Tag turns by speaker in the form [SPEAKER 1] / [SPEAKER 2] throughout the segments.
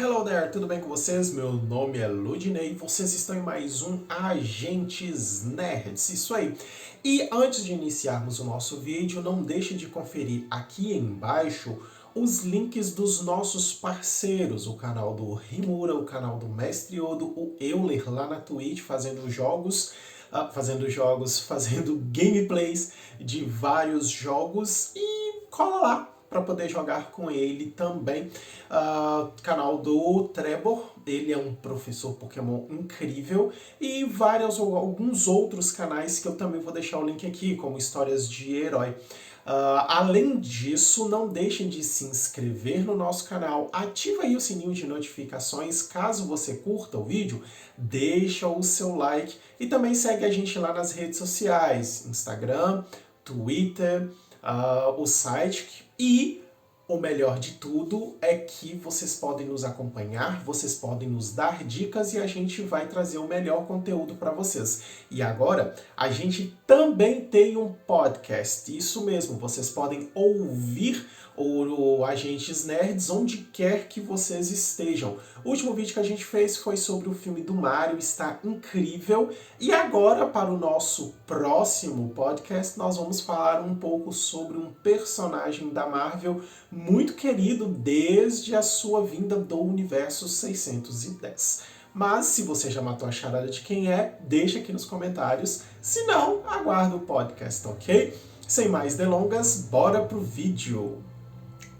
[SPEAKER 1] Hello there, tudo bem com vocês? Meu nome é Ludinei e vocês estão em mais um Agentes Nerds, isso aí. E antes de iniciarmos o nosso vídeo, não deixe de conferir aqui embaixo os links dos nossos parceiros, o canal do Rimura, o canal do Mestre Odo, o Euler lá na Twitch fazendo gameplays de vários jogos e cola lá para poder jogar com ele também. Canal do Trevor, ele é um professor Pokémon incrível, e alguns outros canais que eu também vou deixar o link aqui, como Histórias de Herói. Além disso, não deixem de se inscrever no nosso canal, ativa aí o sininho de notificações, caso você curta o vídeo, deixa o seu like e também segue a gente lá nas redes sociais, Instagram, Twitter, o site e o melhor de tudo é que vocês podem nos acompanhar, vocês podem nos dar dicas e a gente vai trazer o melhor conteúdo para vocês. E agora, a gente também tem um podcast, isso mesmo, vocês podem ouvir o Agentes Nerds onde quer que vocês estejam. O último vídeo que a gente fez foi sobre o filme do Mario, está incrível. E agora, para o nosso próximo podcast, nós vamos falar um pouco sobre um personagem da Marvel muito querido desde a sua vinda do Universo 610. Mas se você já matou a charada de quem é, deixa aqui nos comentários. Se não, aguarda o podcast, ok? Sem mais delongas, bora pro vídeo!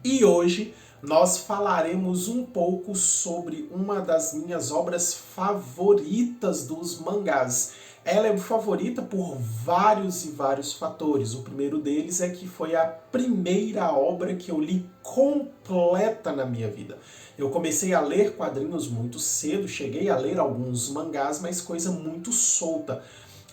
[SPEAKER 1] E hoje nós falaremos um pouco sobre uma das minhas obras favoritas dos mangás. Ela é favorita por vários e vários fatores. O primeiro deles é que foi a primeira obra que eu li completa na minha vida. Eu comecei a ler quadrinhos muito cedo, cheguei a ler alguns mangás, mas coisa muito solta.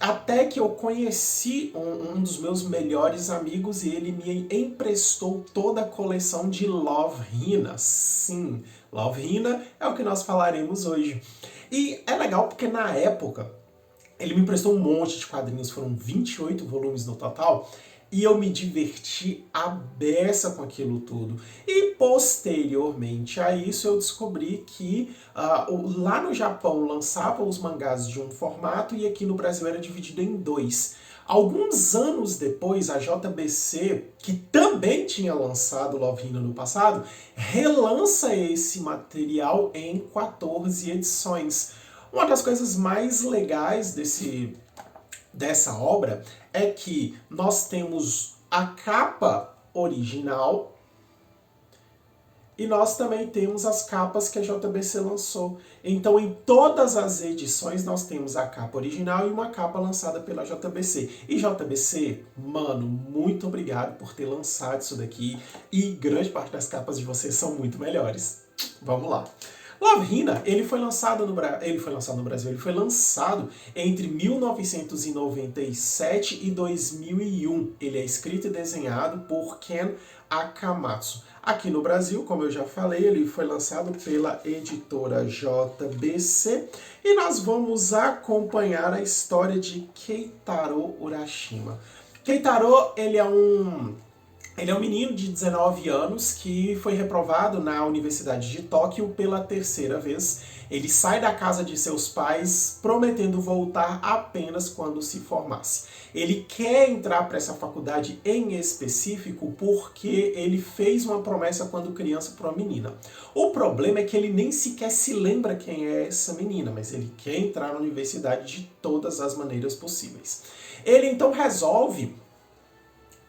[SPEAKER 1] Até que eu conheci um dos meus melhores amigos e ele me emprestou toda a coleção de Love Hina. Sim, Love Hina é o que nós falaremos hoje. E é legal porque na época ele me emprestou um monte de quadrinhos, foram 28 volumes no total, e eu me diverti à beça com aquilo tudo. E posteriormente a isso eu descobri que lá no Japão lançava os mangás de um formato e aqui no Brasil era dividido em dois. Alguns anos depois, a JBC, que também tinha lançado Love Hina no passado, relança esse material em 14 edições. Uma das coisas mais legais dessa obra é que nós temos a capa original e nós também temos as capas que a JBC lançou. Então, em todas as edições, nós temos a capa original e uma capa lançada pela JBC. E JBC, mano, muito obrigado por ter lançado isso daqui. E grande parte das capas de vocês são muito melhores. Vamos lá. Love Hina, ele foi lançado no Brasil, ele foi lançado entre 1997 e 2001. Ele é escrito e desenhado por Ken Akamatsu. Aqui no Brasil, como eu já falei, ele foi lançado pela editora JBC e nós vamos acompanhar a história de Keitaro Urashima. Keitaro, ele é um menino de 19 anos que foi reprovado na Universidade de Tóquio pela terceira vez. Ele sai da casa de seus pais prometendo voltar apenas quando se formasse. Ele quer entrar para essa faculdade em específico porque ele fez uma promessa quando criança para uma menina. O problema é que ele nem sequer se lembra quem é essa menina, mas ele quer entrar na universidade de todas as maneiras possíveis. Ele então resolve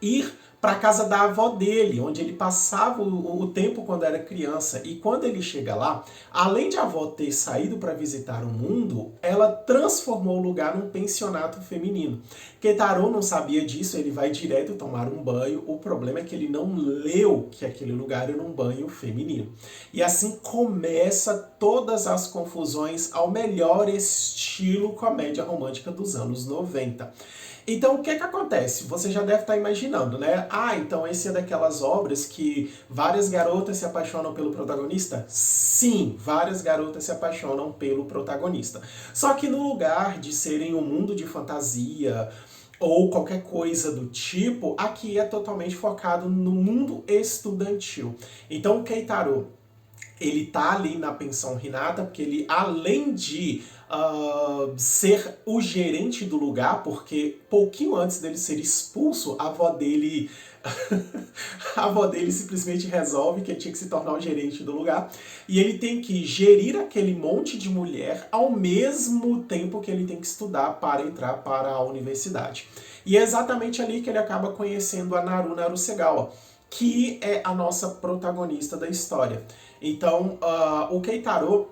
[SPEAKER 1] ir para a casa da avó dele, onde ele passava o tempo quando era criança. E quando ele chega lá, além de a avó ter saído para visitar o mundo, ela transformou o lugar num pensionato feminino. Keitaro não sabia disso, ele vai direto tomar um banho. O problema é que ele não leu que aquele lugar era um banho feminino. E assim começa todas as confusões ao melhor estilo comédia romântica dos anos 90. Então, o que acontece? Você já deve estar imaginando, né? Então esse é daquelas obras que várias garotas se apaixonam pelo protagonista? Sim, várias garotas se apaixonam pelo protagonista. Só que no lugar de serem um mundo de fantasia ou qualquer coisa do tipo, aqui é totalmente focado no mundo estudantil. Então, o Keitaro, Ele tá ali na pensão Hinata porque ele, além de ser o gerente do lugar, porque pouquinho antes dele ser expulso, a avó dele a avó dele simplesmente resolve que ele tinha que se tornar o gerente do lugar e ele tem que gerir aquele monte de mulher ao mesmo tempo que ele tem que estudar para entrar para a universidade. E é exatamente ali que ele acaba conhecendo a Narusegawa, que é a nossa protagonista da história. Então, o Keitaro,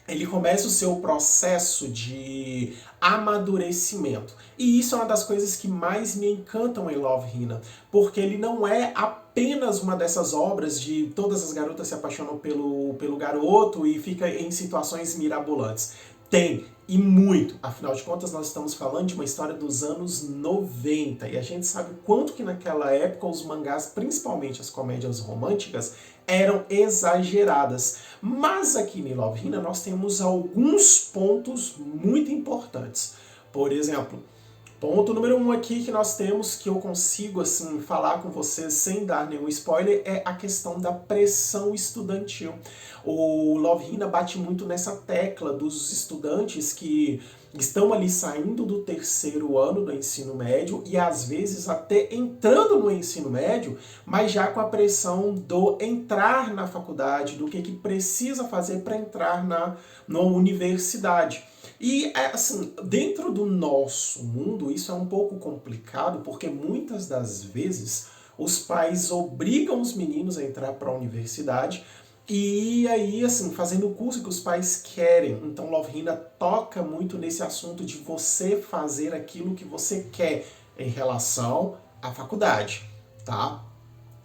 [SPEAKER 1] ele começa o seu processo de amadurecimento. E isso é uma das coisas que mais me encantam em Love, Hina, porque ele não é apenas uma dessas obras de todas as garotas se apaixonam pelo garoto e fica em situações mirabolantes. Tem, e muito. Afinal de contas, nós estamos falando de uma história dos anos 90 e a gente sabe o quanto que naquela época os mangás, principalmente as comédias românticas, eram exageradas. Mas aqui em Love, Hina nós temos alguns pontos muito importantes. Por exemplo, ponto número 1 aqui que nós temos, que eu consigo assim falar com vocês sem dar nenhum spoiler, é a questão da pressão estudantil. O Love, Hina bate muito nessa tecla dos estudantes que estão ali saindo do terceiro ano do ensino médio e às vezes até entrando no ensino médio, mas já com a pressão do entrar na faculdade, do que precisa fazer para entrar na universidade. E, assim, dentro do nosso mundo, isso é um pouco complicado, porque muitas das vezes os pais obrigam os meninos a entrar para a universidade, e aí, assim, fazendo o curso que os pais querem. Então, Love, Hina toca muito nesse assunto de você fazer aquilo que você quer em relação à faculdade, tá?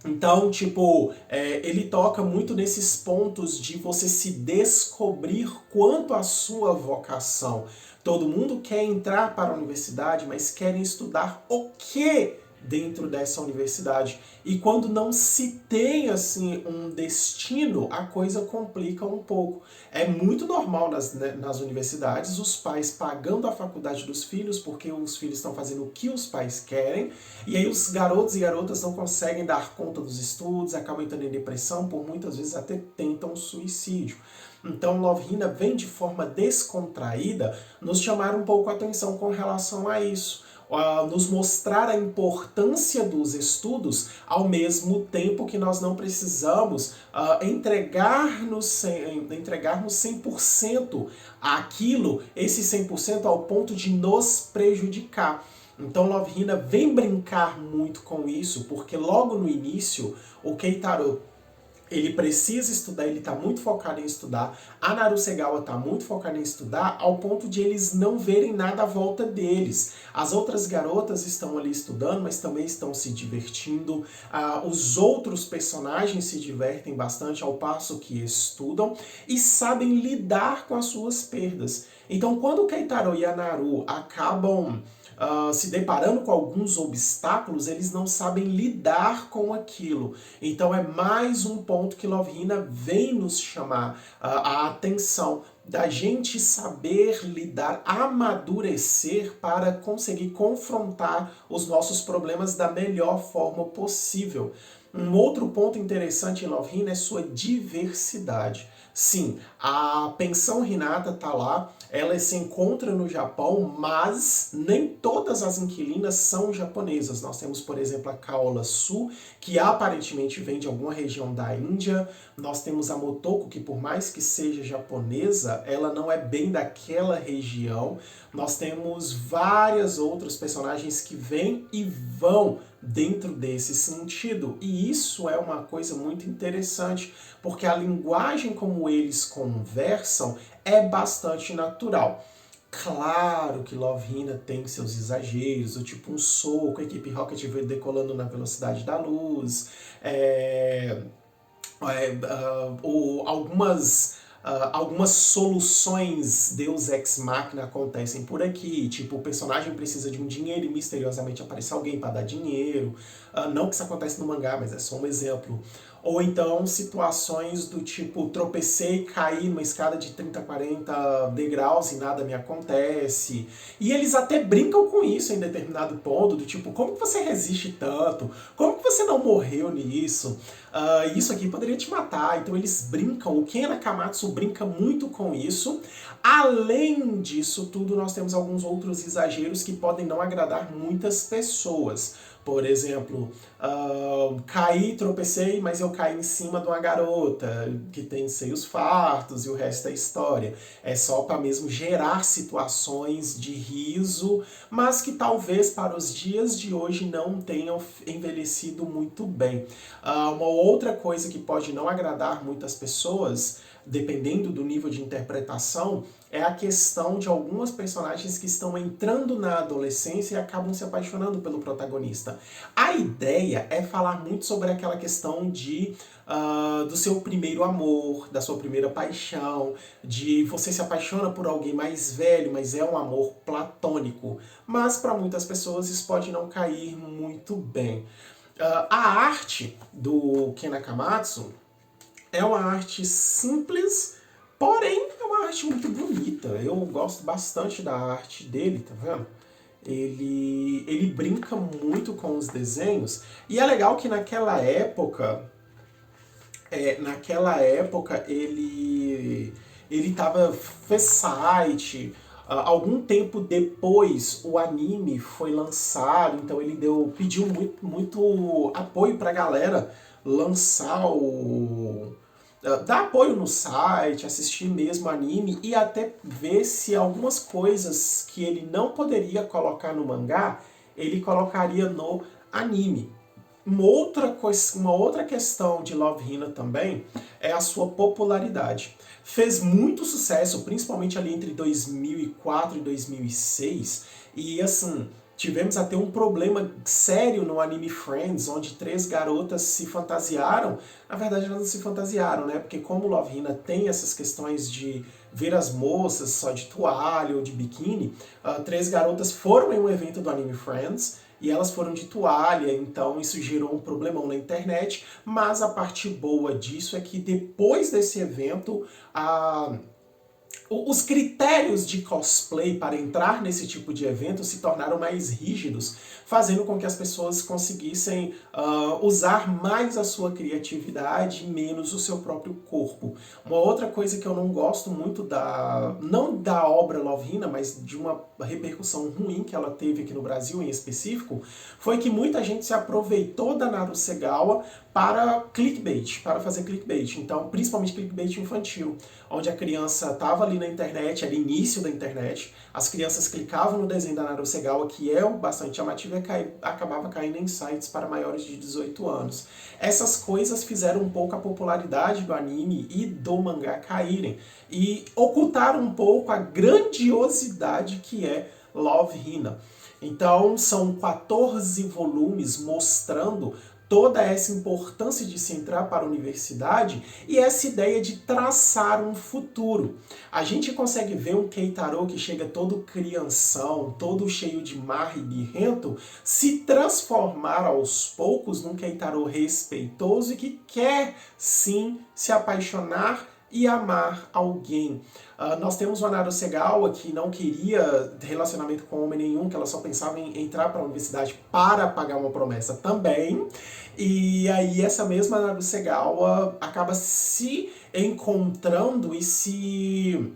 [SPEAKER 1] Então, tipo, ele toca muito nesses pontos de você se descobrir quanto à sua vocação. Todo mundo quer entrar para a universidade, mas querem estudar o que dentro dessa universidade. E quando não se tem, assim, um destino, a coisa complica um pouco. É muito normal nas universidades os pais pagando a faculdade dos filhos porque os filhos estão fazendo o que os pais querem, e aí os garotos e garotas não conseguem dar conta dos estudos, acabam entrando em depressão, por muitas vezes até tentam suicídio. Então, Love, Hina vem de forma descontraída nos chamar um pouco a atenção com relação a isso. Nos mostrar a importância dos estudos, ao mesmo tempo que nós não precisamos entregarmos 100% aquilo, esse 100% ao ponto de nos prejudicar. Então Love, Hina vem brincar muito com isso, porque logo no início o Keitaro, ele precisa estudar, ele está muito focado em estudar, a Narusegawa está muito focada em estudar, ao ponto de eles não verem nada à volta deles. As outras garotas estão ali estudando, mas também estão se divertindo, os outros personagens se divertem bastante ao passo que estudam e sabem lidar com as suas perdas. Então quando o Keitaro e a Naru acabam se deparando com alguns obstáculos, eles não sabem lidar com aquilo. Então é mais um ponto que Love, Hina vem nos chamar a atenção, da gente saber lidar, amadurecer para conseguir confrontar os nossos problemas da melhor forma possível. Um outro ponto interessante em Love, Hina é sua diversidade. Sim, a pensão Hinata está lá, ela se encontra no Japão, mas nem todas as inquilinas são japonesas. Nós temos, por exemplo, a Kaola Su, que aparentemente vem de alguma região da Índia. Nós temos a Motoko, que por mais que seja japonesa, ela não é bem daquela região. Nós temos várias outros personagens que vêm e vão dentro desse sentido. E isso é uma coisa muito interessante, porque a linguagem como eles conversam é bastante natural. Claro que Love, Hina tem seus exageros, do tipo um soco, a equipe Rocket veio decolando na velocidade da luz, algumas soluções Deus Ex Machina acontecem por aqui, tipo o personagem precisa de um dinheiro e misteriosamente aparece alguém para dar dinheiro, não que isso acontece no mangá, mas é só um exemplo. Ou então situações do tipo, tropecei e caí numa escada de 30, 40 degraus e nada me acontece. E eles até brincam com isso em determinado ponto, do tipo, como que você resiste tanto? Como que você não morreu nisso? Isso aqui poderia te matar. Então eles brincam, o Ken Nakamatsu brinca muito com isso. Além disso tudo, nós temos alguns outros exageros que podem não agradar muitas pessoas. Por exemplo, caí, tropecei, mas eu caí em cima de uma garota que tem seios fartos e o resto é história. É só para mesmo gerar situações de riso, mas que talvez para os dias de hoje não tenham envelhecido muito bem. Uma outra coisa que pode não agradar muitas pessoas, dependendo do nível de interpretação, é a questão de algumas personagens que estão entrando na adolescência e acabam se apaixonando pelo protagonista. A ideia é falar muito sobre aquela questão do seu primeiro amor, da sua primeira paixão, de você se apaixona por alguém mais velho, mas é um amor platônico. Mas para muitas pessoas isso pode não cair muito bem. A arte do Ken Nakamatsu é uma arte simples, porém é uma arte muito bonita. Eu gosto bastante da arte dele, tá vendo? Ele brinca muito com os desenhos. E é legal que naquela época fez site. Algum tempo depois o anime foi lançado, então ele pediu muito apoio pra galera lançar dar apoio no site, assistir mesmo o anime e até ver se algumas coisas que ele não poderia colocar no mangá, ele colocaria no anime. Uma outra questão de Love Hina também é a sua popularidade. Fez muito sucesso, principalmente ali entre 2004 e 2006, e assim, tivemos até um problema sério no anime Friends, onde 3 garotas se fantasiaram. Na verdade, elas não se fantasiaram, né? Porque como Love Hina tem essas questões de ver as moças só de toalha ou de biquíni, 3 garotas foram em um evento do anime Friends, e elas foram de toalha, então isso gerou um problemão na internet, mas a parte boa disso é que depois desse evento, os critérios de cosplay para entrar nesse tipo de evento se tornaram mais rígidos, fazendo com que as pessoas conseguissem usar mais a sua criatividade e menos o seu próprio corpo. Uma outra coisa que eu não gosto muito não da obra Love Hina, mas de uma repercussão ruim que ela teve aqui no Brasil em específico, foi que muita gente se aproveitou da Narusegawa para clickbait, para fazer clickbait. Então, principalmente clickbait infantil, onde a criança estava ali na internet, era início da internet, as crianças clicavam no desenho da Narusegawa, que é bastante chamativo, e acabava caindo em sites para maiores de 18 anos. Essas coisas fizeram um pouco a popularidade do anime e do mangá caírem, e ocultaram um pouco a grandiosidade que é Love Hina. Então, são 14 volumes mostrando toda essa importância de se entrar para a universidade e essa ideia de traçar um futuro. A gente consegue ver um Keitaro que chega todo crianção, todo cheio de marra e birrento, se transformar aos poucos num Keitaro respeitoso e que quer sim se apaixonar e amar alguém. Nós temos uma Narusegawa que não queria relacionamento com homem nenhum, que ela só pensava em entrar para a universidade para pagar uma promessa também. E aí essa mesma Narusegawa acaba se encontrando e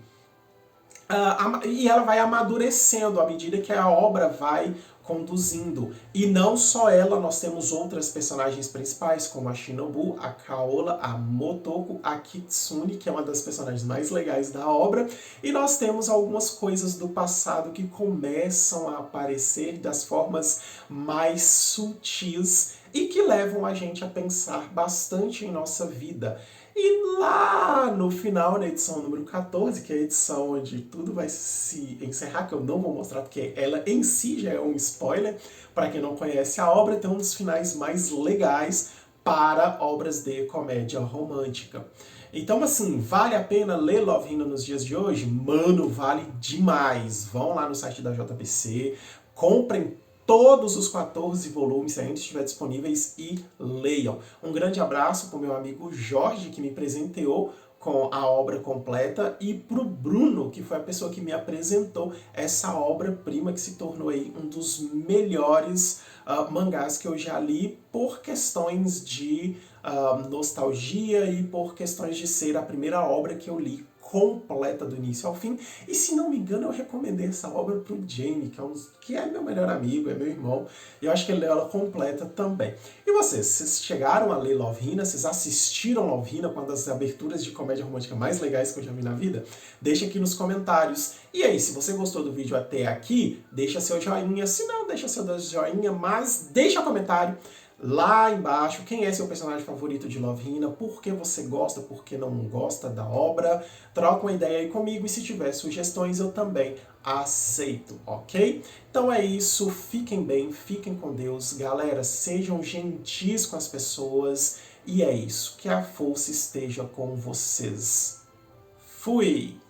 [SPEAKER 1] ela vai amadurecendo à medida que a obra vai conduzindo. E não só ela, nós temos outras personagens principais, como a Shinobu, a Kaola, a Motoko, a Kitsune, que é uma das personagens mais legais da obra, e nós temos algumas coisas do passado que começam a aparecer das formas mais sutis e que levam a gente a pensar bastante em nossa vida. E lá no final, na edição número 14, que é a edição onde tudo vai se encerrar, que eu não vou mostrar porque ela em si já é um spoiler, para quem não conhece a obra, tem um dos finais mais legais para obras de comédia romântica. Então, assim, vale a pena ler Love Hina nos dias de hoje? Mano, vale demais! Vão lá no site da JBC, comprem todos os 14 volumes, se ainda estiver disponíveis, e leiam. Um grande abraço para o meu amigo Jorge, que me presenteou com a obra completa, e pro Bruno, que foi a pessoa que me apresentou essa obra-prima que se tornou aí um dos melhores mangás que eu já li por questões de nostalgia e por questões de ser a primeira obra que eu li completa do início ao fim. E se não me engano, eu recomendei essa obra pro Jamie, que é meu melhor amigo, é meu irmão, e eu acho que ele leu ela completa também. E vocês chegaram a ler Love Hina? Vocês assistiram Love Hina, uma das aberturas de comédia romântica mais legais que eu já vi na vida? Deixa aqui nos comentários. E aí, se você gostou do vídeo até aqui, deixa seu joinha. Se não, deixa seu joinha, mas deixa um comentário lá embaixo quem é seu personagem favorito de Love Hina, por que você gosta, por que não gosta da obra. Troca uma ideia aí comigo e se tiver sugestões eu também aceito, ok? Então é isso, fiquem bem, fiquem com Deus. Galera, sejam gentis com as pessoas e é isso, que a força esteja com vocês. Fui!